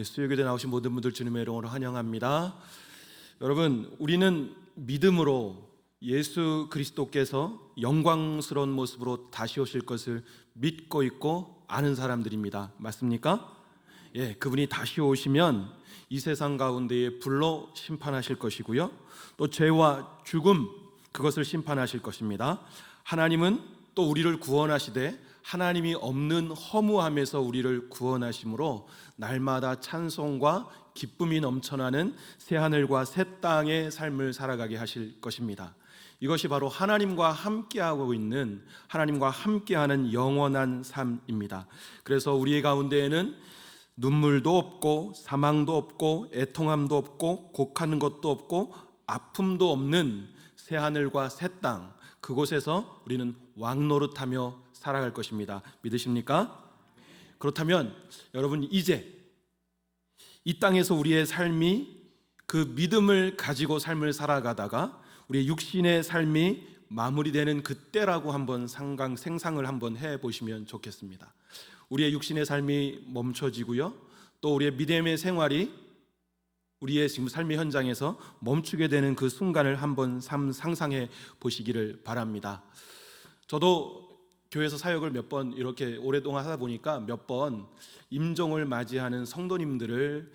수요일에 나오신 모든 분들 주님의 이름으로 환영합니다. 여러분, 우리는 믿음으로 예수 그리스도께서 영광스러운 모습으로 다시 오실 것을 믿고 있고 아는 사람들입니다. 맞습니까? 그분이 다시 오시면 이 세상 가운데에 불로 심판하실 것이고요, 또 죄와 죽음, 그것을 심판하실 것입니다. 하나님은 또 우리를 구원하시되 하나님이 없는 허무함에서 우리를 구원하심으로 날마다 찬송과 기쁨이 넘쳐나는 새하늘과 새 땅의 삶을 살아가게 하실 것입니다. 이것이 바로 하나님과 함께하고 있는, 하나님과 함께하는 영원한 삶입니다. 그래서 우리의 가운데에는 눈물도 없고 사망도 없고 애통함도 없고 곡하는 것도 없고 아픔도 없는 새하늘과 새 땅, 그곳에서 우리는 왕노릇하며 살아갈 것입니다. 믿으십니까? 그렇다면 여러분, 이제 이 땅에서 우리의 삶이 그 믿음을 가지고 삶을 살아가다가 우리의 육신의 삶이 마무리되는 그때라고 한번 생상을 한번 해보시면 좋겠습니다. 우리의 육신의 삶이 멈춰지고요, 또 우리의 믿음의 생활이 우리의 지금 삶의 현장에서 멈추게 되는 그 순간을 한번 상상해 보시기를 바랍니다. 저도 교회에서 사역을 몇 번 이렇게 오랫동안 하다 보니까 몇 번 임종을 맞이하는 성도님들을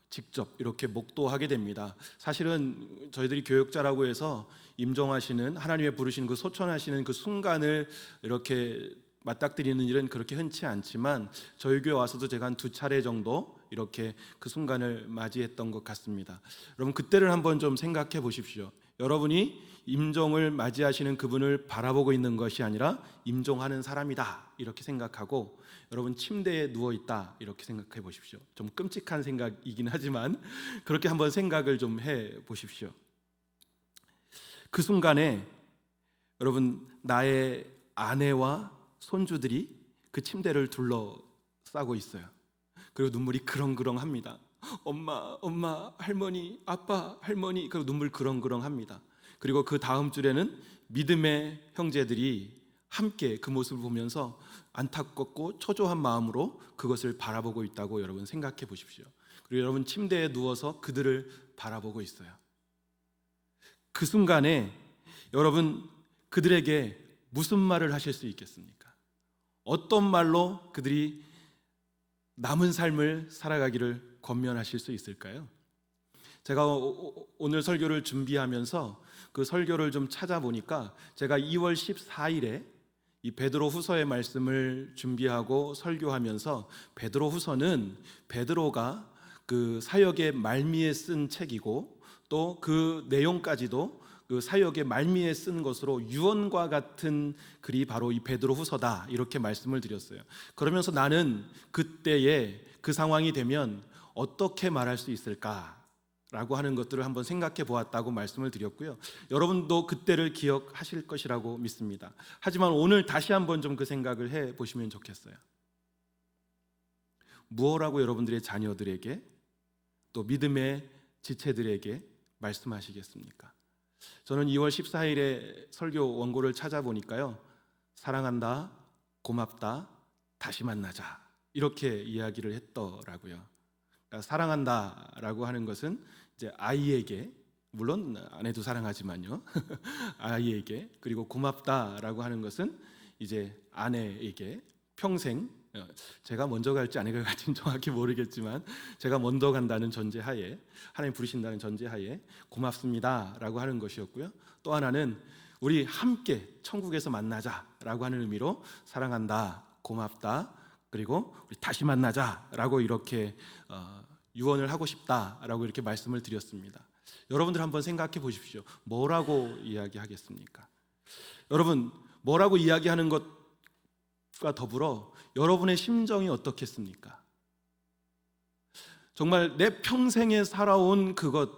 직접 이렇게 목도하게 됩니다. 사실은 저희들이 교역자라고 해서 임종하시는, 하나님의 부르시는 그 소천하시는 그 순간을 이렇게 맞닥뜨리는 일은 그렇게 흔치 않지만 저희 교회 와서도 제가 한 2차례 정도 이렇게 그 순간을 맞이했던 것 같습니다. 여러분, 그때를 한번 좀 생각해 보십시오. 여러분이 임종을 맞이하시는 그분을 바라보고 있는 것이 아니라 임종하는 사람이다 이렇게 생각하고, 여러분 침대에 누워있다 이렇게 생각해 보십시오. 좀 끔찍한 생각이긴 하지만 그렇게 한번 생각을 좀 해 보십시오. 그 순간에 여러분, 나의 아내와 손주들이 그 침대를 둘러싸고 있어요. 그리고 눈물이 그렁그렁합니다. 엄마, 엄마, 할머니, 아빠, 할머니, 그리고 눈물 그렁그렁합니다. 그리고 그 다음 줄에는 믿음의 형제들이 함께 그 모습을 보면서 안타깝고 초조한 마음으로 그것을 바라보고 있다고 여러분 생각해 보십시오. 그리고 여러분 침대에 누워서 그들을 바라보고 있어요. 그 순간에 여러분, 그들에게 무슨 말을 하실 수 있겠습니까? 어떤 말로 그들이 남은 삶을 살아가기를 권면하실 수 있을까요? 제가 오늘 설교를 준비하면서 그 설교를 좀 찾아보니까 제가 2월 14일에 이 베드로 후서의 말씀을 준비하고 설교하면서, 베드로 후서는 베드로가 그 사역의 말미에 쓴 책이고 또 그 내용까지도 그 사역의 말미에 쓴 것으로 유언과 같은 글이 바로 이 베드로 후서다 이렇게 말씀을 드렸어요. 그러면서 나는 그때에 그 상황이 되면 어떻게 말할 수 있을까 라고 하는 것들을 한번 생각해 보았다고 말씀을 드렸고요, 여러분도 그때를 기억하실 것이라고 믿습니다. 하지만 오늘 다시 한번 좀 그 생각을 해 보시면 좋겠어요. 무엇라고 여러분들의 자녀들에게, 또 믿음의 지체들에게 말씀하시겠습니까? 저는 2월 14일에 설교 원고를 찾아보니까요, 사랑한다, 고맙다, 다시 만나자 이렇게 이야기를 했더라고요. 그러니까 사랑한다라고 하는 것은 이제 아이에게, 물론 아내도 사랑하지만요 아이에게, 그리고 고맙다라고 하는 것은 이제 아내에게 평생, 제가 먼저 갈지 아내가 갈지는 정확히 모르겠지만 제가 먼저 간다는 전제하에, 하나님 부르신다는 전제하에 고맙습니다라고 하는 것이었고요, 또 하나는 우리 함께 천국에서 만나자라고 하는 의미로 사랑한다, 고맙다, 그리고 우리 다시 만나자라고 이렇게 유언을 하고 싶다라고 이렇게 말씀을 드렸습니다. 여러분들 한번 생각해 보십시오. 뭐라고 이야기하겠습니까? 여러분, 뭐라고 이야기하는 것과 더불어 여러분의 심정이 어떻겠습니까? 정말 내 평생에 살아온 그것,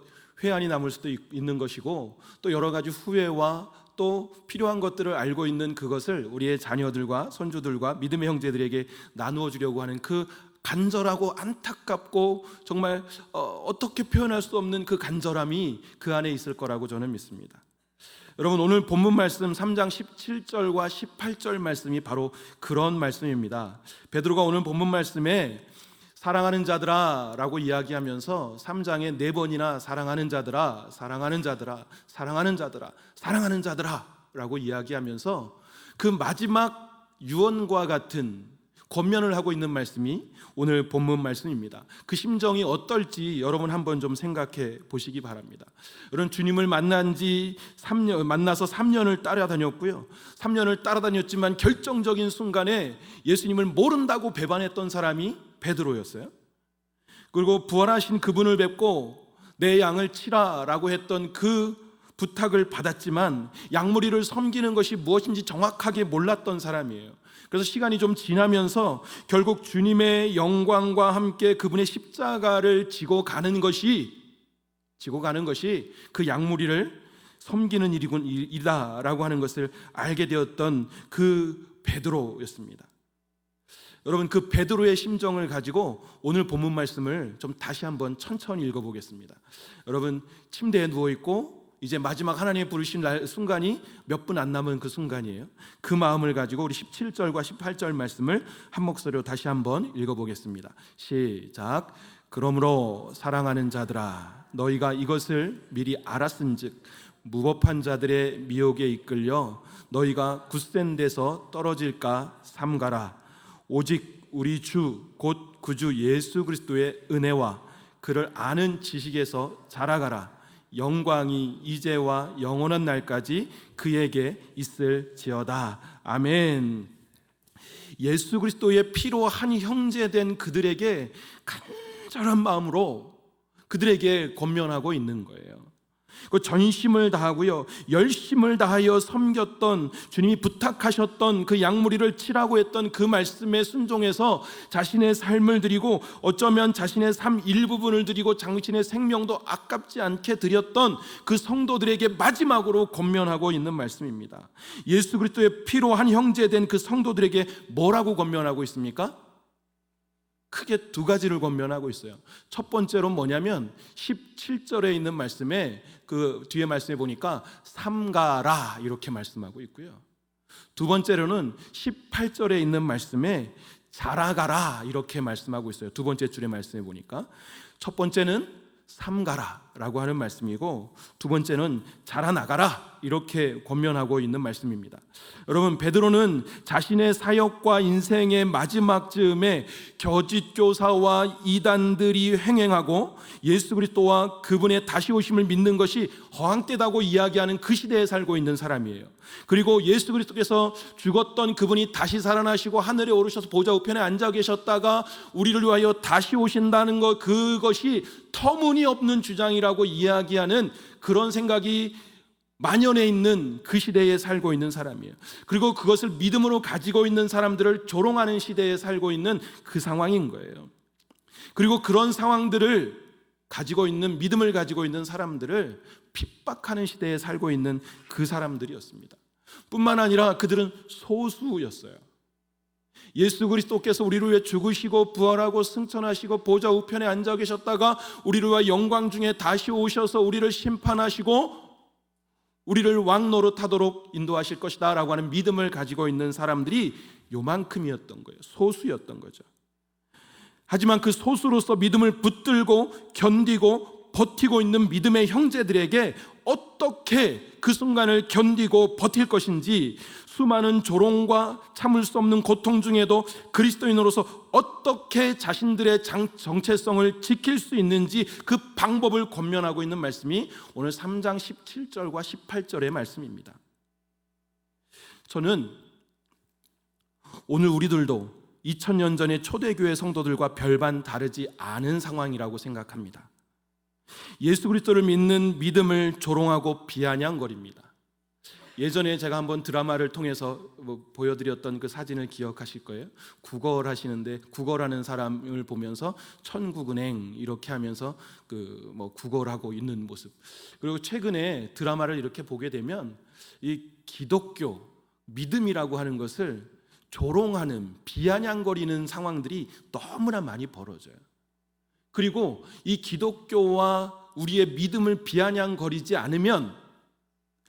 회한이 남을 수도 있는 것이고, 또 여러 가지 후회와 또 필요한 것들을 알고 있는 그것을 우리의 자녀들과 손주들과 믿음의 형제들에게 나누어 주려고 하는 그 간절하고 안타깝고 정말 어떻게 표현할 수 없는 그 간절함이 그 안에 있을 거라고 저는 믿습니다. 여러분, 오늘 본문 말씀 3장 17절과 18절 말씀이 바로 그런 말씀입니다. 베드로가 오늘 본문 말씀에 사랑하는 자들아 라고 이야기하면서 3장에 4번이나 사랑하는 자들아, 사랑하는 자들아, 사랑하는 자들아, 사랑하는 자들아 라고 이야기하면서 그 마지막 유언과 같은 권면을 하고 있는 말씀이 오늘 본문 말씀입니다. 그 심정이 어떨지 여러분 한번 좀 생각해 보시기 바랍니다. 여러분, 주님을 만나서 3년을 따라다녔고요. 3년을 따라다녔지만 결정적인 순간에 예수님을 모른다고 배반했던 사람이 베드로였어요. 그리고 부활하신 그분을 뵙고 내 양을 치라라고 했던 그 부탁을 받았지만 양무리를 섬기는 것이 무엇인지 정확하게 몰랐던 사람이에요. 그래서 시간이 좀 지나면서 결국 주님의 영광과 함께 그분의 십자가를 지고 가는 것이 그 양무리를 섬기는 일이다라고 하는 것을 알게 되었던 그 베드로였습니다. 여러분, 그 베드로의 심정을 가지고 오늘 본문 말씀을 좀 다시 한번 천천히 읽어보겠습니다. 여러분, 침대에 누워있고 이제 마지막 하나님의 부르신 순간이 몇 분 안 남은 그 순간이에요. 그 마음을 가지고 우리 17절과 18절 말씀을 한 목소리로 다시 한번 읽어보겠습니다. 시작. 그러므로 사랑하는 자들아, 너희가 이것을 미리 알았은즉 무법한 자들의 미혹에 이끌려 너희가 굳센 데서 떨어질까 삼가라. 오직 우리 주 곧 구주 예수 그리스도의 은혜와 그를 아는 지식에서 자라가라. 영광이 이제와 영원한 날까지 그에게 있을지어다. 아멘. 예수 그리스도의 피로 한 형제된 그들에게 간절한 마음으로 그들에게 권면하고 있는 거예요. 그 전심을 다하고요, 열심을 다하여 섬겼던, 주님이 부탁하셨던 그 양무리를 치라고 했던 그 말씀에 순종해서 자신의 삶을 드리고 어쩌면 자신의 삶 일부분을 드리고 자신의 생명도 아깝지 않게 드렸던 그 성도들에게 마지막으로 권면하고 있는 말씀입니다. 예수 그리스도의 피로 한 형제된 그 성도들에게 뭐라고 권면하고 있습니까? 크게 두 가지를 권면하고 있어요. 첫 번째로 뭐냐면 17절에 있는 말씀에 그 뒤에 말씀에 보니까 삼가라 이렇게 말씀하고 있고요. 두 번째로는 18절에 있는 말씀에 자라가라 이렇게 말씀하고 있어요. 두 번째 줄의 말씀에 보니까 첫 번째는 삼가라라고 하는 말씀이고 두 번째는 자라나가라 이렇게 권면하고 있는 말씀입니다. 여러분, 베드로는 자신의 사역과 인생의 마지막 즈음에 거짓 교사와 이단들이 횡행하고 예수 그리스도와 그분의 다시 오심을 믿는 것이 허황되다고 이야기하는 그 시대에 살고 있는 사람이에요. 그리고 예수 그리스도께서 죽었던 그분이 다시 살아나시고 하늘에 오르셔서 보좌 우편에 앉아 계셨다가 우리를 위하여 다시 오신다는 것, 그것이 터무니없는 주장이라고 이야기하는 그런 생각이 만연해 있는 그 시대에 살고 있는 사람이에요. 그리고 그것을 믿음으로 가지고 있는 사람들을 조롱하는 시대에 살고 있는 그 상황인 거예요. 그리고 그런 상황들을 가지고 있는, 믿음을 가지고 있는 사람들을 핍박하는 시대에 살고 있는 그 사람들이었습니다. 뿐만 아니라 그들은 소수였어요. 예수 그리스도께서 우리를 위해 죽으시고 부활하고 승천하시고 보좌 우편에 앉아 계셨다가 우리를 위해 영광 중에 다시 오셔서 우리를 심판하시고 우리를 왕노릇하도록 인도하실 것이다 라고 하는 믿음을 가지고 있는 사람들이 요만큼이었던 거예요. 소수였던 거죠. 하지만 그 소수로서 믿음을 붙들고 견디고 버티고 있는 믿음의 형제들에게 어떻게 그 순간을 견디고 버틸 것인지, 수많은 조롱과 참을 수 없는 고통 중에도 그리스도인으로서 어떻게 자신들의 정체성을 지킬 수 있는지 그 방법을 권면하고 있는 말씀이 오늘 3장 17절과 18절의 말씀입니다. 저는 오늘 우리들도 2000년 전의 초대교회 성도들과 별반 다르지 않은 상황이라고 생각합니다. 예수 그리스도를 믿는 믿음을 조롱하고 비아냥거립니다. 예전에 제가 한번 드라마를 통해서 보여드렸던 그 사진을 기억하실 거예요. 국어를 하시는데 국어라는 사람을 보면서 천국은행 이렇게 하면서 국어를 하고 있는 모습. 그리고 최근에 드라마를 이렇게 보게 되면 이 기독교 믿음이라고 하는 것을 조롱하는, 비아냥거리는 상황들이 너무나 많이 벌어져요. 그리고 이 기독교와 우리의 믿음을 비아냥거리지 않으면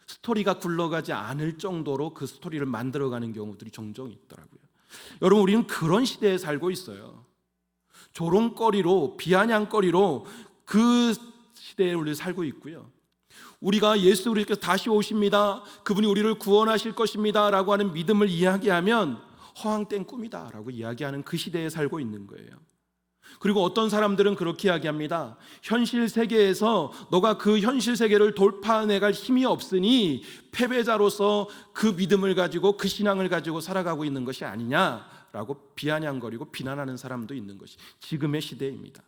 스토리가 굴러가지 않을 정도로 그 스토리를 만들어가는 경우들이 종종 있더라고요. 여러분, 우리는 그런 시대에 살고 있어요. 조롱거리로, 비아냥거리로 그 시대에 우리 살고 있고요. 우리가 예수 그리스도께서 다시 오십니다, 그분이 우리를 구원하실 것입니다 라고 하는 믿음을 이야기하면 허황된 꿈이다 라고 이야기하는 그 시대에 살고 있는 거예요. 그리고 어떤 사람들은 그렇게 이야기합니다. 현실 세계에서 너가 그 현실 세계를 돌파해내갈 힘이 없으니 패배자로서 그 믿음을 가지고 그 신앙을 가지고 살아가고 있는 것이 아니냐라고 비아냥거리고 비난하는 사람도 있는 것이 지금의 시대입니다.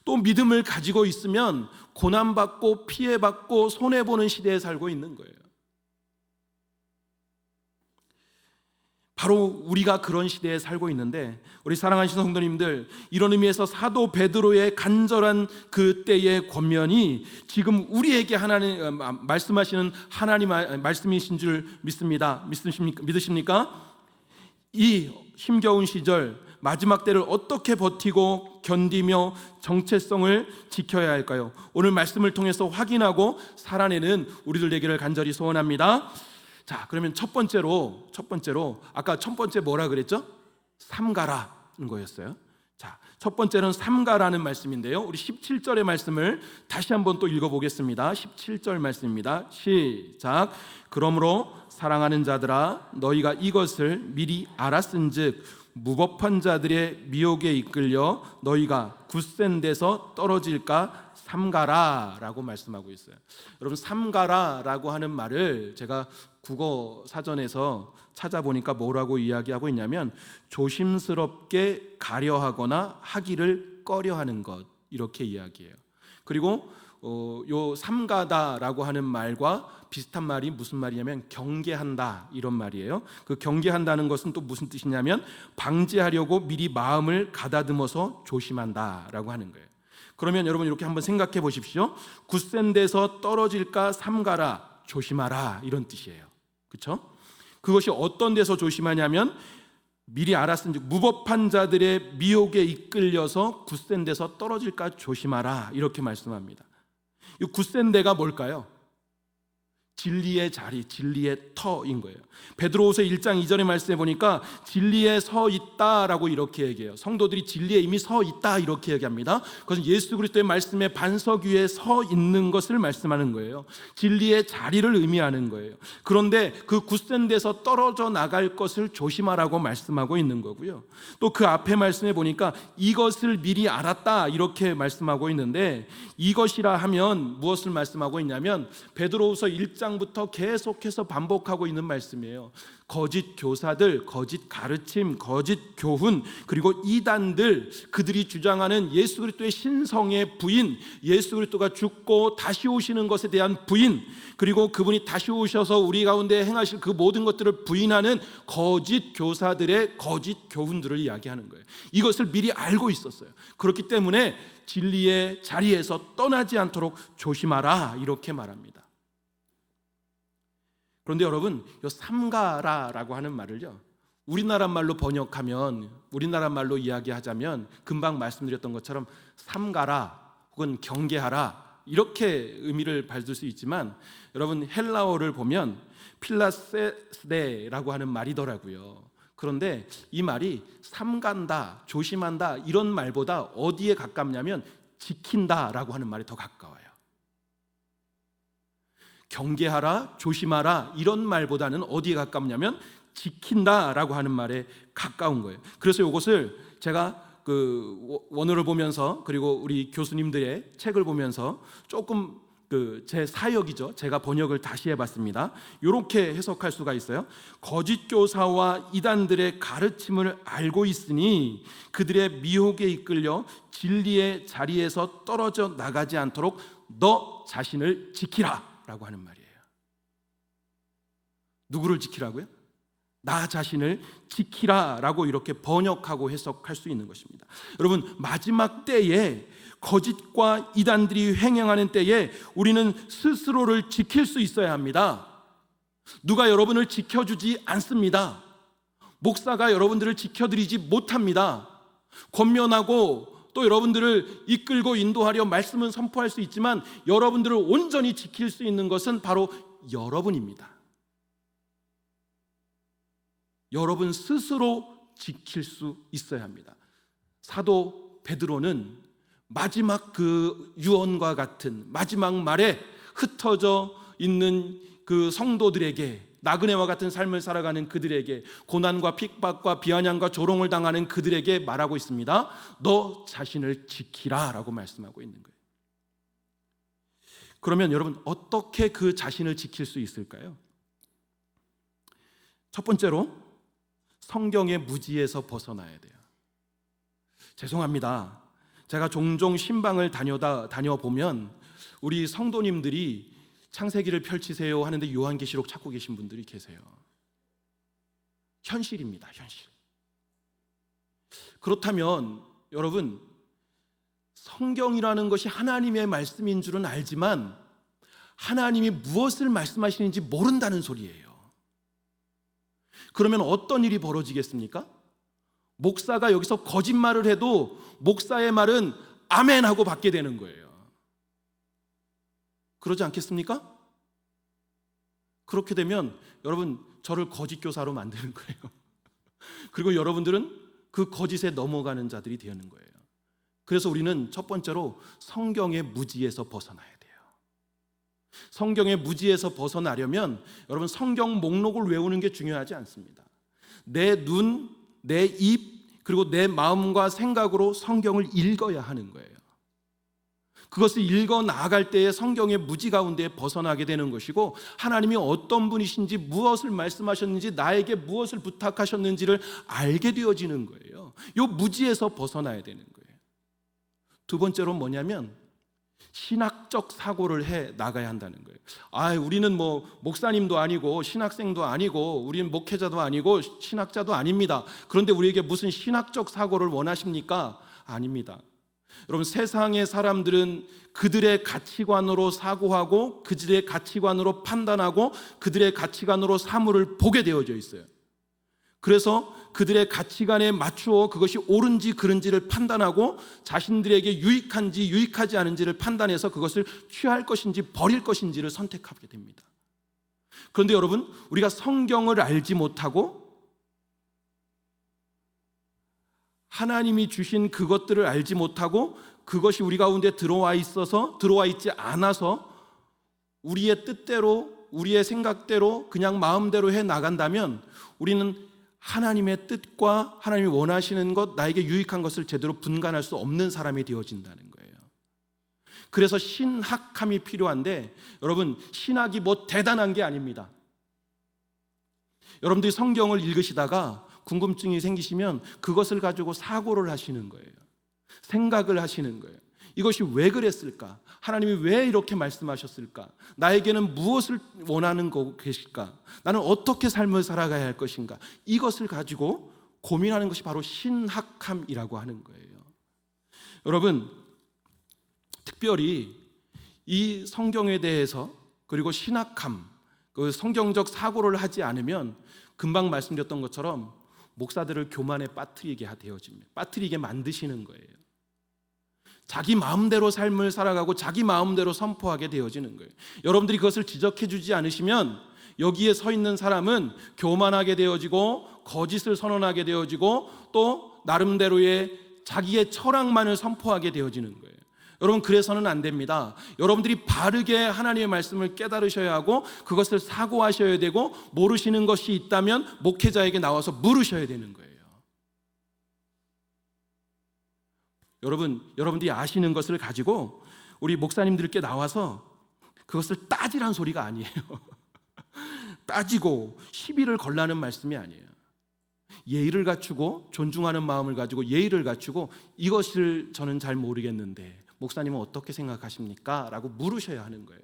또 믿음을 가지고 있으면 고난받고 피해받고 손해보는 시대에 살고 있는 거예요. 바로 우리가 그런 시대에 살고 있는데, 우리 사랑하시는 성도님들, 이런 의미에서 사도 베드로의 간절한 그때의 권면이 지금 우리에게 하나님 말씀하시는 하나님 말씀이신 줄 믿습니다. 믿으십니까? 이 힘겨운 시절, 마지막 때를 어떻게 버티고 견디며 정체성을 지켜야 할까요? 오늘 말씀을 통해서 확인하고 살아내는 우리들 되기를 간절히 소원합니다. 자, 그러면 첫 번째로 아까 첫 번째 뭐라 그랬죠? 삼가라는 거였어요. 자, 첫 번째는 삼가라는 말씀인데요, 우리 17절의 말씀을 다시 한번 또 읽어보겠습니다. 17절 말씀입니다. 시작. 그러므로 사랑하는 자들아, 너희가 이것을 미리 알았은즉 무법한 자들의 미혹에 이끌려 너희가 굳센 데서 떨어질까 삼가라 라고 말씀하고 있어요. 여러분, 삼가라라고 하는 말을 제가 국어 사전에서 찾아보니까 뭐라고 이야기하고 있냐면 조심스럽게 가려하거나 하기를 꺼려하는 것, 이렇게 이야기해요. 그리고 요 삼가다라고 하는 말과 비슷한 말이 무슨 말이냐면 경계한다, 이런 말이에요. 그 경계한다는 것은 또 무슨 뜻이냐면 방지하려고 미리 마음을 가다듬어서 조심한다라고 하는 거예요. 그러면 여러분 이렇게 한번 생각해 보십시오. 굳센 데서 떨어질까 삼가라, 조심하라, 이런 뜻이에요. 그렇죠? 그것이 어떤 데서 조심하냐면 미리 알았은즉 무법한 자들의 미혹에 이끌려서 굳센 데서 떨어질까 조심하라, 이렇게 말씀합니다. 이 굳센 데가 뭘까요? 진리의 자리, 진리의 터인 거예요. 베드로후서 1장 2절의 말씀에 보니까 진리에 서 있다라고 이렇게 얘기해요. 성도들이 진리에 이미 서 있다, 이렇게 얘기합니다. 그것은 예수 그리스도의 말씀의 반석 위에 서 있는 것을 말씀하는 거예요. 진리의 자리를 의미하는 거예요. 그런데 그 굳센 데서 떨어져 나갈 것을 조심하라고 말씀하고 있는 거고요. 또 그 앞에 말씀에 보니까 이것을 미리 알았다, 이렇게 말씀하고 있는데, 이것이라 하면 무엇을 말씀하고 있냐면 베드로후서 1장부터 계속해서 반복하고 있는 말씀이에요. 거짓 교사들, 거짓 가르침, 거짓 교훈, 그리고 이단들, 그들이 주장하는 예수 그리스도의 신성의 부인, 예수 그리스도가 죽고 다시 오시는 것에 대한 부인, 그리고 그분이 다시 오셔서 우리 가운데 행하실 그 모든 것들을 부인하는 거짓 교사들의 거짓 교훈들을 이야기하는 거예요. 이것을 미리 알고 있었어요. 그렇기 때문에 진리의 자리에서 떠나지 않도록 조심하라, 이렇게 말합니다. 그런데 여러분, 이 삼가라라고 하는 말을요, 우리나라 말로 번역하면, 우리나라 말로 이야기하자면 금방 말씀드렸던 것처럼 삼가라 혹은 경계하라, 이렇게 의미를 받을 수 있지만, 여러분 헬라어를 보면 필라세데라고 하는 말이더라고요. 그런데 이 말이 삼간다, 조심한다, 이런 말보다 어디에 가깝냐면 지킨다라고 하는 말이 더 가까워요. 경계하라, 조심하라, 이런 말보다는 어디에 가깝냐면 지킨다라고 하는 말에 가까운 거예요. 그래서 이것을 제가 그 원어를 보면서, 그리고 우리 교수님들의 책을 보면서 조금 제 사역이죠, 제가 번역을 다시 해봤습니다. 이렇게 해석할 수가 있어요. 거짓 교사와 이단들의 가르침을 알고 있으니 그들의 미혹에 이끌려 진리의 자리에서 떨어져 나가지 않도록 너 자신을 지키라 라고 하는 말이에요. 누구를 지키라고요? 나 자신을 지키라 라고 이렇게 번역하고 해석할 수 있는 것입니다. 여러분, 마지막 때에 거짓과 이단들이 횡행하는 때에 우리는 스스로를 지킬 수 있어야 합니다. 누가 여러분을 지켜주지 않습니다. 목사가 여러분들을 지켜드리지 못합니다. 권면하고 또 여러분들을 이끌고 인도하려 말씀은 선포할 수 있지만 여러분들을 온전히 지킬 수 있는 것은 바로 여러분입니다. 여러분 스스로 지킬 수 있어야 합니다. 사도 베드로는 마지막 그 유언과 같은 마지막 말에 흩어져 있는 그 성도들에게, 나그네와 같은 삶을 살아가는 그들에게, 고난과 핍박과 비아냥과 조롱을 당하는 그들에게 말하고 있습니다. 너 자신을 지키라 라고 말씀하고 있는 거예요. 그러면 여러분, 어떻게 그 자신을 지킬 수 있을까요? 첫 번째로 성경의 무지에서 벗어나야 돼요. 죄송합니다. 제가 종종 신방을 다녀보면 우리 성도님들이 창세기를 펼치세요 하는데 요한계시록 찾고 계신 분들이 계세요. 현실입니다, 현실. 그렇다면 여러분, 성경이라는 것이 하나님의 말씀인 줄은 알지만 하나님이 무엇을 말씀하시는지 모른다는 소리예요. 그러면 어떤 일이 벌어지겠습니까? 목사가 여기서 거짓말을 해도 목사의 말은 아멘 하고 받게 되는 거예요. 그러지 않겠습니까? 그렇게 되면 여러분, 저를 거짓 교사로 만드는 거예요. 그리고 여러분들은 그 거짓에 넘어가는 자들이 되는 거예요. 그래서 우리는 첫 번째로 성경의 무지에서 벗어나야 돼요. 성경의 무지에서 벗어나려면 여러분, 성경 목록을 외우는 게 중요하지 않습니다. 내 눈, 내 입, 그리고 내 마음과 생각으로 성경을 읽어야 하는 거예요. 그것을 읽어 나아갈 때에 성경의 무지 가운데 벗어나게 되는 것이고, 하나님이 어떤 분이신지, 무엇을 말씀하셨는지, 나에게 무엇을 부탁하셨는지를 알게 되어지는 거예요. 이 무지에서 벗어나야 되는 거예요. 두 번째로 뭐냐면 신학적 사고를 해 나가야 한다는 거예요. 우리는 목사님도 아니고 신학생도 아니고 우리는 목회자도 아니고 신학자도 아닙니다. 그런데 우리에게 무슨 신학적 사고를 원하십니까? 아닙니다. 여러분, 세상의 사람들은 그들의 가치관으로 사고하고 그들의 가치관으로 판단하고 그들의 가치관으로 사물을 보게 되어져 있어요. 그래서 그들의 가치관에 맞추어 그것이 옳은지 그른지를 판단하고 자신들에게 유익한지 유익하지 않은지를 판단해서 그것을 취할 것인지 버릴 것인지를 선택하게 됩니다. 그런데 여러분, 우리가 성경을 알지 못하고 하나님이 주신 그것들을 알지 못하고 그것이 우리 가운데 들어와 있지 않아서 우리의 뜻대로, 우리의 생각대로 그냥 마음대로 해 나간다면 우리는 하나님의 뜻과 하나님이 원하시는 것, 나에게 유익한 것을 제대로 분간할 수 없는 사람이 되어진다는 거예요. 그래서 신학함이 필요한데, 여러분, 신학이 대단한 게 아닙니다. 여러분들이 성경을 읽으시다가 궁금증이 생기시면 그것을 가지고 사고를 하시는 거예요. 생각을 하시는 거예요. 이것이 왜 그랬을까? 하나님이 왜 이렇게 말씀하셨을까? 나에게는 무엇을 원하는 것일까? 나는 어떻게 삶을 살아가야 할 것인가? 이것을 가지고 고민하는 것이 바로 신학함이라고 하는 거예요. 여러분, 특별히 이 성경에 대해서, 그리고 신학함, 그 성경적 사고를 하지 않으면 금방 말씀드렸던 것처럼 목사들을 교만에 빠뜨리게 되어집니다. 빠뜨리게 만드시는 거예요. 자기 마음대로 삶을 살아가고 자기 마음대로 선포하게 되어지는 거예요. 여러분들이 그것을 지적해 주지 않으시면 여기에 서 있는 사람은 교만하게 되어지고 거짓을 선언하게 되어지고 또 나름대로의 자기의 철학만을 선포하게 되어지는 거예요. 여러분, 그래서는 안 됩니다. 여러분들이 바르게 하나님의 말씀을 깨달으셔야 하고 그것을 사고하셔야 되고, 모르시는 것이 있다면 목회자에게 나와서 물으셔야 되는 거예요. 여러분들이 아시는 것을 가지고 우리 목사님들께 나와서 그것을 따지란 소리가 아니에요. 따지고 시비를 걸라는 말씀이 아니에요. 예의를 갖추고 존중하는 마음을 가지고 예의를 갖추고, 이것을 저는 잘 모르겠는데 목사님은 어떻게 생각하십니까? 라고 물으셔야 하는 거예요.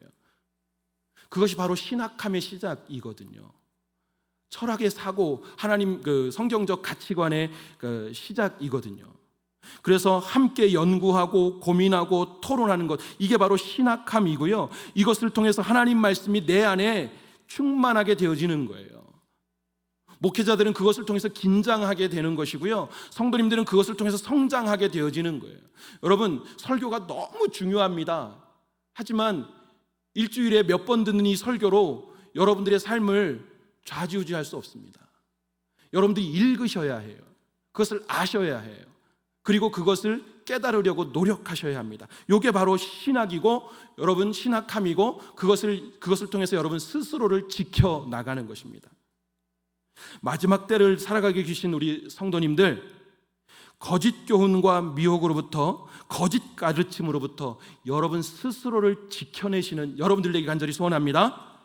그것이 바로 신학함의 시작이거든요. 철학의 사고, 하나님 성경적 가치관의 시작이거든요. 그래서 함께 연구하고 고민하고 토론하는 것, 이게 바로 신학함이고요. 이것을 통해서 하나님 말씀이 내 안에 충만하게 되어지는 거예요. 목회자들은 그것을 통해서 긴장하게 되는 것이고요, 성도님들은 그것을 통해서 성장하게 되어지는 거예요. 여러분, 설교가 너무 중요합니다. 하지만 일주일에 몇 번 듣는 이 설교로 여러분들의 삶을 좌지우지할 수 없습니다. 여러분들이 읽으셔야 해요. 그것을 아셔야 해요. 그리고 그것을 깨달으려고 노력하셔야 합니다. 이게 바로 신학이고, 여러분 신학함이고, 그것을 통해서 여러분 스스로를 지켜나가는 것입니다. 마지막 때를 살아가게 계신 우리 성도님들, 거짓 교훈과 미혹으로부터, 거짓 가르침으로부터 여러분 스스로를 지켜내시는 여러분들 되기 간절히 소원합니다.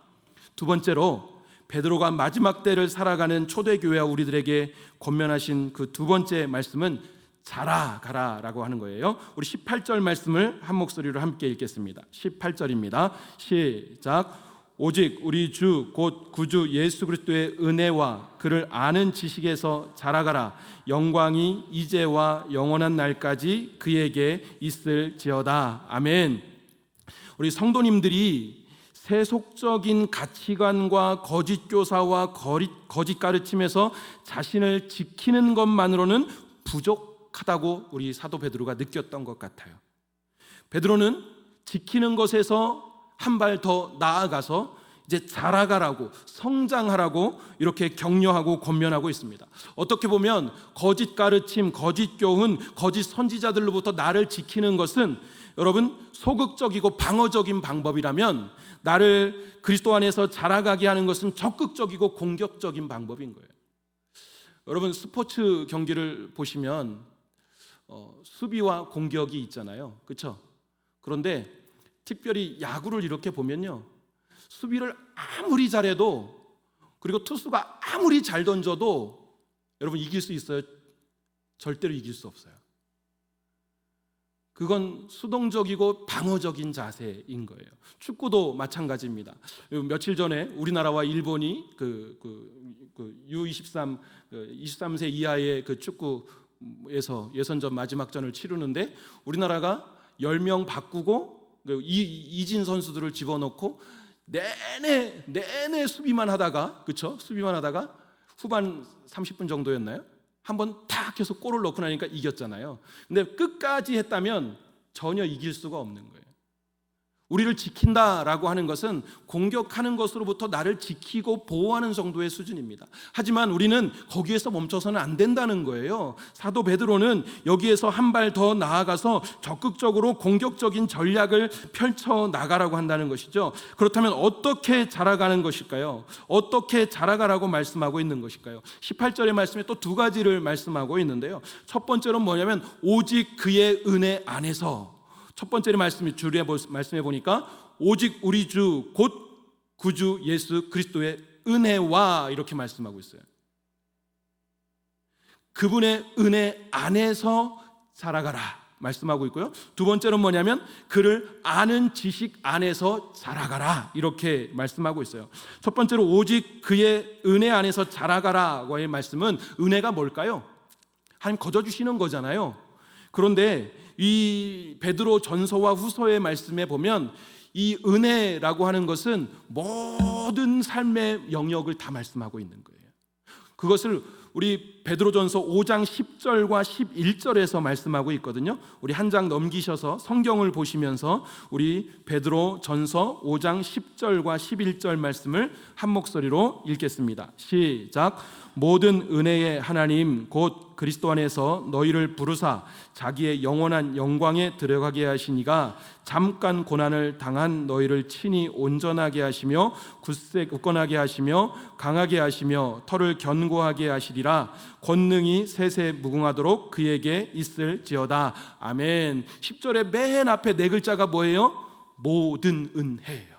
두 번째로, 베드로가 마지막 때를 살아가는 초대교회와 우리들에게 권면하신 그 두 번째 말씀은 자라가라라고 하는 거예요. 우리 18절 말씀을 한 목소리로 함께 읽겠습니다. 18절입니다. 시작. 오직 우리 주 곧 구주 예수 그리스도의 은혜와 그를 아는 지식에서 자라가라. 영광이 이제와 영원한 날까지 그에게 있을지어다. 아멘. 우리 성도님들이 세속적인 가치관과 거짓 교사와 거짓 가르침에서 자신을 지키는 것만으로는 부족하다고 우리 사도 베드로가 느꼈던 것 같아요. 베드로는 지키는 것에서 한 발 더 나아가서 이제 자라가라고, 성장하라고 이렇게 격려하고 권면하고 있습니다. 어떻게 보면 거짓 가르침, 거짓 교훈, 거짓 선지자들로부터 나를 지키는 것은 여러분 소극적이고 방어적인 방법이라면, 나를 그리스도 안에서 자라가게 하는 것은 적극적이고 공격적인 방법인 거예요. 여러분 스포츠 경기를 보시면 수비와 공격이 있잖아요, 그렇죠? 그런데 특별히 야구를 이렇게 보면요, 수비를 아무리 잘해도, 그리고 투수가 아무리 잘 던져도 여러분 이길 수 있어요? 절대로 이길 수 없어요. 그건 수동적이고 방어적인 자세인 거예요. 축구도 마찬가지입니다. 며칠 전에 우리나라와 일본이 U23 23세 이하의 그 축구에서 예선전 마지막전을 치르는데, 우리나라가 10명 바꾸고 이진 선수들을 집어넣고 내내 수비만 하다가, 그렇죠? 수비만 하다가 후반 30분 정도였나요? 한번 탁 해서 골을 넣고 나니까 이겼잖아요. 근데 끝까지 했다면 전혀 이길 수가 없는 거예요. 우리를 지킨다라고 하는 것은 공격하는 것으로부터 나를 지키고 보호하는 정도의 수준입니다. 하지만 우리는 거기에서 멈춰서는 안 된다는 거예요. 사도 베드로는 여기에서 한 발 더 나아가서 적극적으로 공격적인 전략을 펼쳐 나가라고 한다는 것이죠. 그렇다면 어떻게 자라가는 것일까요? 어떻게 자라가라고 말씀하고 있는 것일까요? 18절의 말씀에 또 두 가지를 말씀하고 있는데요. 첫 번째로는 뭐냐면 오직 그의 은혜 안에서. 첫 번째 말씀해 보니까 오직 우리 주 곧 구주 예수 그리스도의 은혜와 이렇게 말씀하고 있어요. 그분의 은혜 안에서 자라가라 말씀하고 있고요. 두 번째는 뭐냐면 그를 아는 지식 안에서 자라가라 이렇게 말씀하고 있어요. 첫 번째로 오직 그의 은혜 안에서 자라가라고의 말씀은, 은혜가 뭘까요? 하나님 거저주시는 거잖아요. 그런데 이 베드로 전서와 후서의 말씀에 보면 이 은혜라고 하는 것은 모든 삶의 영역을 다 말씀하고 있는 거예요. 그것을 우리 베드로전서 5장 10절과 11절에서 말씀하고 있거든요. 우리 한 장 넘기셔서 성경을 보시면서 우리 베드로전서 5장 10절과 11절 말씀을 한 목소리로 읽겠습니다. 시작. 모든 은혜의 하나님 곧 그리스도 안에서 너희를 부르사 자기의 영원한 영광에 들어가게 하시니가 잠깐 고난을 당한 너희를 친히 온전하게 하시며 굳건하게 하시며 강하게 하시며 털을 견고하게 하시리라. 권능이 세세 무궁하도록 그에게 있을지어다. 아멘. 10절의 맨 앞에 네 글자가 뭐예요? 모든 은혜예요.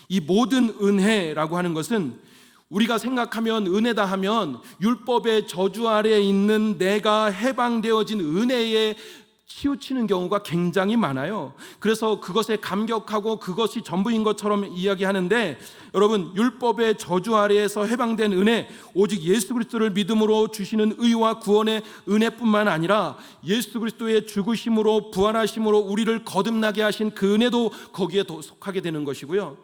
이 모든 은혜라고 하는 것은 우리가 생각하면 은혜다 하면 율법의 저주 아래에 있는 내가 해방되어진 은혜에 치우치는 경우가 굉장히 많아요. 그래서 그것에 감격하고 그것이 전부인 것처럼 이야기하는데, 여러분 율법의 저주 아래에서 해방된 은혜, 오직 예수 그리스도를 믿음으로 주시는 의와 구원의 은혜뿐만 아니라 예수 그리스도의 죽으심으로 부활하심으로 우리를 거듭나게 하신 그 은혜도 거기에 속하게 되는 것이고요.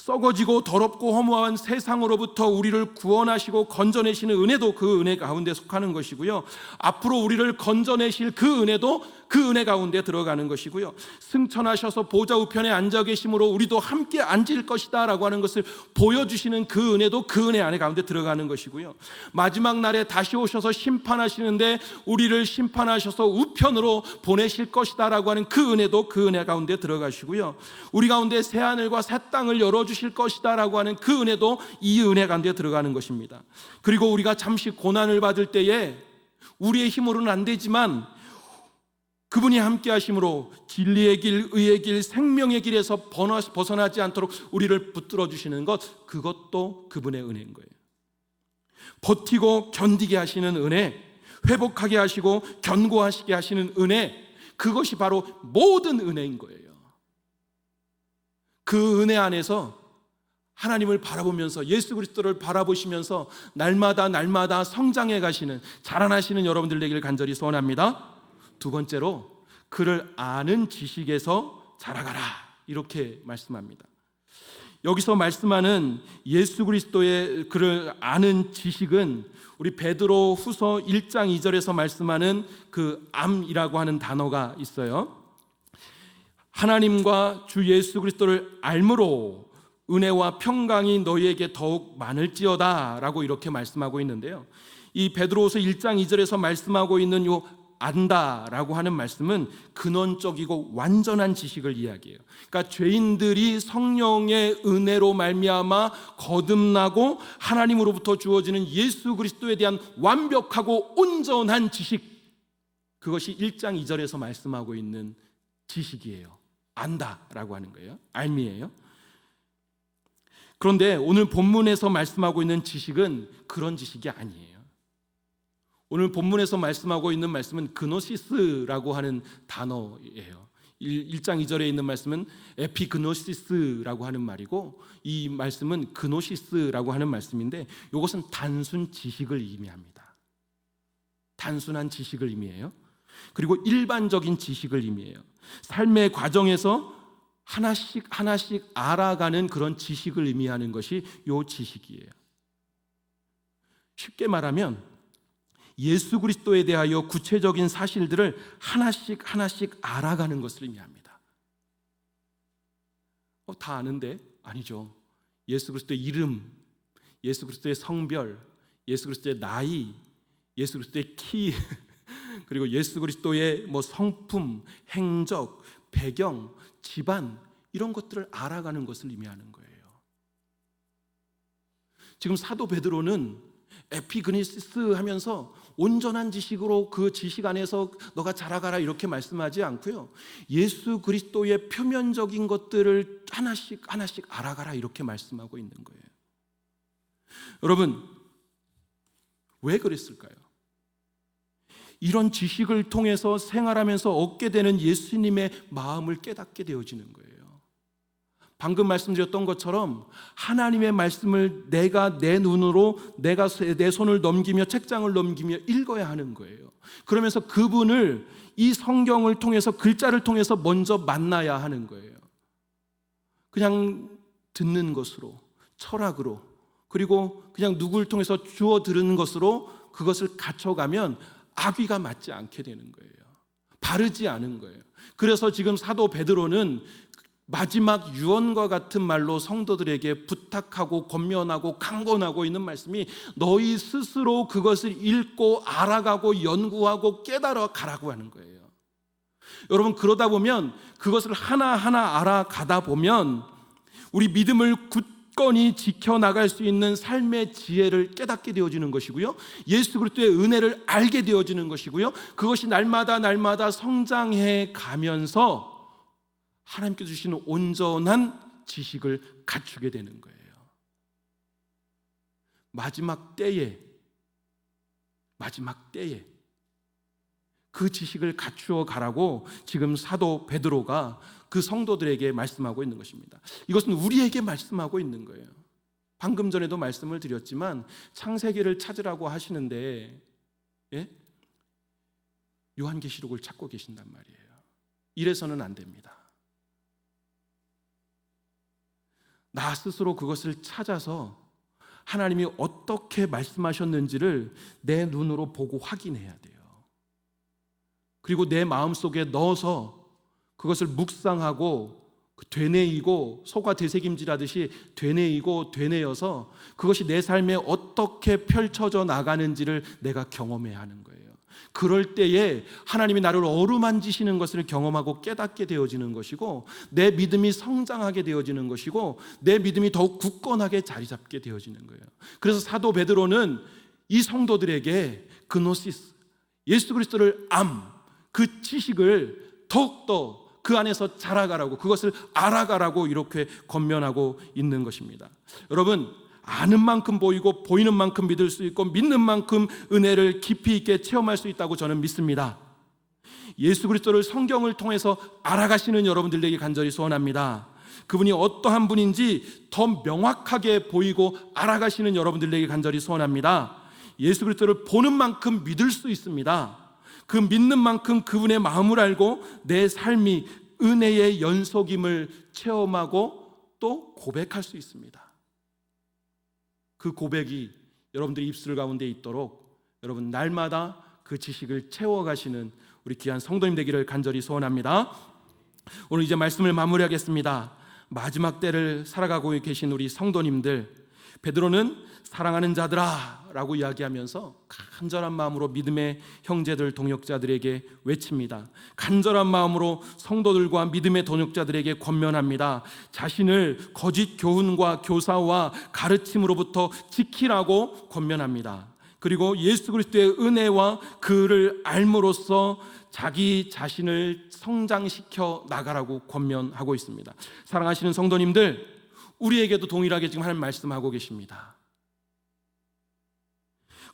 썩어지고 더럽고 허무한 세상으로부터 우리를 구원하시고 건져내시는 은혜도 그 은혜 가운데 속하는 것이고요, 앞으로 우리를 건져내실 그 은혜도 그 은혜 가운데 들어가는 것이고요, 승천하셔서 보좌 우편에 앉아 계심으로 우리도 함께 앉을 것이다 라고 하는 것을 보여주시는 그 은혜도 그 은혜 안에 가운데 들어가는 것이고요, 마지막 날에 다시 오셔서 심판하시는데 우리를 심판하셔서 우편으로 보내실 것이다 라고 하는 그 은혜도 그 은혜 가운데 들어가시고요, 우리 가운데 새 하늘과 새 땅을 열어주실 것이다 라고 하는 그 은혜도 이 은혜 가운데 들어가는 것입니다. 그리고 우리가 잠시 고난을 받을 때에 우리의 힘으로는 안 되지만 그분이 함께 하심으로 진리의 길, 의의 길, 생명의 길에서 벗어나지 않도록 우리를 붙들어 주시는 것, 그것도 그분의 은혜인 거예요. 버티고 견디게 하시는 은혜, 회복하게 하시고 견고하시게 하시는 은혜, 그것이 바로 모든 은혜인 거예요. 그 은혜 안에서 하나님을 바라보면서, 예수 그리스도를 바라보시면서 날마다 성장해 가시는, 자라나시는 여러분들 되기를 간절히 소원합니다. 두 번째로, 그를 아는 지식에서 자라가라, 이렇게 말씀합니다. 여기서 말씀하는 예수 그리스도의 그를 아는 지식은 우리 베드로 후서 1장 2절에서 말씀하는 그 암이라고 하는 단어가 있어요. 하나님과 주 예수 그리스도를 알므로 은혜와 평강이 너희에게 더욱 많을지어다 라고 이렇게 말씀하고 있는데요, 이 베드로후서 1장 2절에서 말씀하고 있는 요 안다라고 하는 말씀은 근원적이고 완전한 지식을 이야기해요. 그러니까 죄인들이 성령의 은혜로 말미암아 거듭나고 하나님으로부터 주어지는 예수 그리스도에 대한 완벽하고 온전한 지식, 그것이 1장 2절에서 말씀하고 있는 지식이에요. 안다라고 하는 거예요. 알미예요. 그런데 오늘 본문에서 말씀하고 있는 지식은 그런 지식이 아니에요. 오늘 본문에서 말씀하고 있는 말씀은 그노시스라고 하는 단어예요. 1장 2절에 있는 말씀은 에피그노시스라고 하는 말이고, 이 말씀은 그노시스라고 하는 말씀인데, 이것은 단순 지식을 의미합니다. 단순한 지식을 의미해요. 그리고 일반적인 지식을 의미해요. 삶의 과정에서 하나씩 알아가는 그런 지식을 의미하는 것이 이 지식이에요. 쉽게 말하면 예수 그리스도에 대하여 구체적인 사실들을 하나씩 알아가는 것을 의미합니다. 다 아는데? 아니죠. 예수 그리스도의 이름, 예수 그리스도의 성별, 예수 그리스도의 나이, 예수 그리스도의 키, 그리고 예수 그리스도의 성품, 행적, 배경, 집안, 이런 것들을 알아가는 것을 의미하는 거예요. 지금 사도 베드로는 에피그니시스 하면서 온전한 지식으로 그 지식 안에서 너가 자라가라 이렇게 말씀하지 않고요, 예수 그리스도의 표면적인 것들을 하나씩 알아가라 이렇게 말씀하고 있는 거예요. 여러분, 왜 그랬을까요? 이런 지식을 통해서 생활하면서 얻게 되는 예수님의 마음을 깨닫게 되어지는 거예요. 방금 말씀드렸던 것처럼 하나님의 말씀을 내가 내 눈으로, 내가 내 손을 넘기며 책장을 넘기며 읽어야 하는 거예요. 그러면서 그분을 이 성경을 통해서, 글자를 통해서 먼저 만나야 하는 거예요. 그냥 듣는 것으로, 철학으로, 그리고 그냥 누구를 통해서 주워 들은 것으로 그것을 갖춰가면 악귀가 맞지 않게 되는 거예요. 바르지 않은 거예요. 그래서 지금 사도 베드로는 마지막 유언과 같은 말로 성도들에게 부탁하고 권면하고 강권하고 있는 말씀이, 너희 스스로 그것을 읽고 알아가고 연구하고 깨달아 가라고 하는 거예요. 여러분, 그러다 보면, 그것을 하나하나 알아가다 보면 우리 믿음을 굳건히 지켜나갈 수 있는 삶의 지혜를 깨닫게 되어지는 것이고요, 예수 그리스도의 은혜를 알게 되어지는 것이고요, 그것이 날마다 성장해 가면서 하나님께서 주시는 온전한 지식을 갖추게 되는 거예요. 마지막 때에 그 지식을 갖추어 가라고 지금 사도 베드로가 그 성도들에게 말씀하고 있는 것입니다. 이것은 우리에게 말씀하고 있는 거예요. 방금 전에도 말씀을 드렸지만 창세기를 찾으라고 하시는데, 요한계시록을 찾고 계신단 말이에요. 이래서는 안 됩니다. 나 스스로 그것을 찾아서 하나님이 어떻게 말씀하셨는지를 내 눈으로 보고 확인해야 돼요. 그리고 내 마음속에 넣어서 그것을 묵상하고 되뇌이고 소가 되새김질하듯이 되뇌어서 그것이 내 삶에 어떻게 펼쳐져 나가는지를 내가 경험해야 하는 거예요. 그럴 때에 하나님이 나를 어루만지시는 것을 경험하고 깨닫게 되어지는 것이고, 내 믿음이 성장하게 되어지는 것이고, 내 믿음이 더욱 굳건하게 자리 잡게 되어지는 거예요. 그래서 사도 베드로는 이 성도들에게 그노시스, 예수 그리스도를 그 지식을 더욱더 그 안에서 자라가라고, 그것을 알아가라고 이렇게 권면하고 있는 것입니다. 여러분, 아는 만큼 보이고 보이는 만큼 믿을 수 있고 믿는 만큼 은혜를 깊이 있게 체험할 수 있다고 저는 믿습니다. 예수 그리스도를 성경을 통해서 알아가시는 여러분들에게 간절히 소원합니다. 그분이 어떠한 분인지 더 명확하게 보이고 알아가시는 여러분들에게 간절히 소원합니다. 예수 그리스도를 보는 만큼 믿을 수 있습니다. 그 믿는 만큼 그분의 마음을 알고 내 삶이 은혜의 연속임을 체험하고 또 고백할 수 있습니다. 그 고백이 여러분들의 입술 가운데 있도록 여러분 날마다 그 지식을 채워가시는 우리 귀한 성도님 되기를 간절히 소원합니다. 오늘 이제 말씀을 마무리하겠습니다. 마지막 때를 살아가고 계신 우리 성도님들, 베드로는 사랑하는 자들아 라고 이야기하면서 간절한 마음으로 믿음의 형제들 동역자들에게 외칩니다. 간절한 마음으로 성도들과 믿음의 동역자들에게 권면합니다. 자신을 거짓 교훈과 교사와 가르침으로부터 지키라고 권면합니다. 그리고 예수 그리스도의 은혜와 그를 알므로써 자기 자신을 성장시켜 나가라고 권면하고 있습니다. 사랑하시는 성도님들, 우리에게도 동일하게 지금 하나님 말씀하고 계십니다.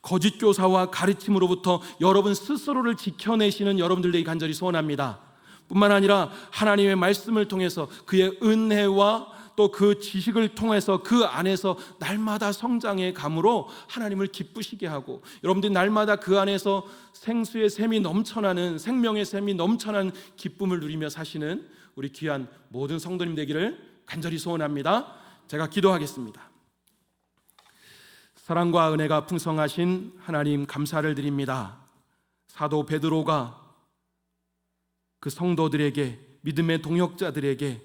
거짓 교사와 가르침으로부터 여러분 스스로를 지켜내시는 여러분들에게 간절히 소원합니다. 뿐만 아니라 하나님의 말씀을 통해서 그의 은혜와 또 그 지식을 통해서 그 안에서 날마다 성장해 감으로 하나님을 기쁘시게 하고, 여러분들이 날마다 그 안에서 생수의 샘이 넘쳐나는, 생명의 샘이 넘쳐나는 기쁨을 누리며 사시는 우리 귀한 모든 성도님 되기를 간절히 소원합니다. 제가 기도하겠습니다. 사랑과 은혜가 풍성하신 하나님 감사를 드립니다. 사도 베드로가 그 성도들에게, 믿음의 동역자들에게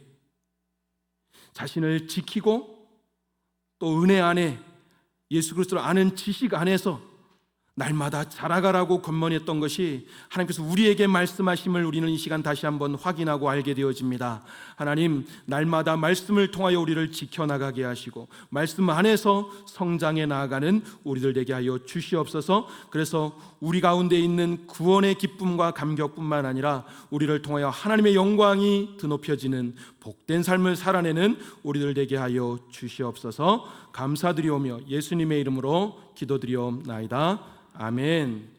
자신을 지키고 또 은혜 안에 예수 그리스도를 아는 지식 안에서 날마다 자라가라고 권면했던 것이 하나님께서 우리에게 말씀하심을 우리는 이 시간 다시 한번 확인하고 알게 되어집니다. 하나님, 날마다 말씀을 통하여 우리를 지켜나가게 하시고 말씀 안에서 성장해 나아가는 우리들 되게 하여 주시옵소서. 그래서 우리 가운데 있는 구원의 기쁨과 감격뿐만 아니라 우리를 통하여 하나님의 영광이 드높여지는 복된 삶을 살아내는 우리들 되게 하여 주시옵소서. 감사드리오며 예수님의 이름으로 기도드리옵나이다. 아멘.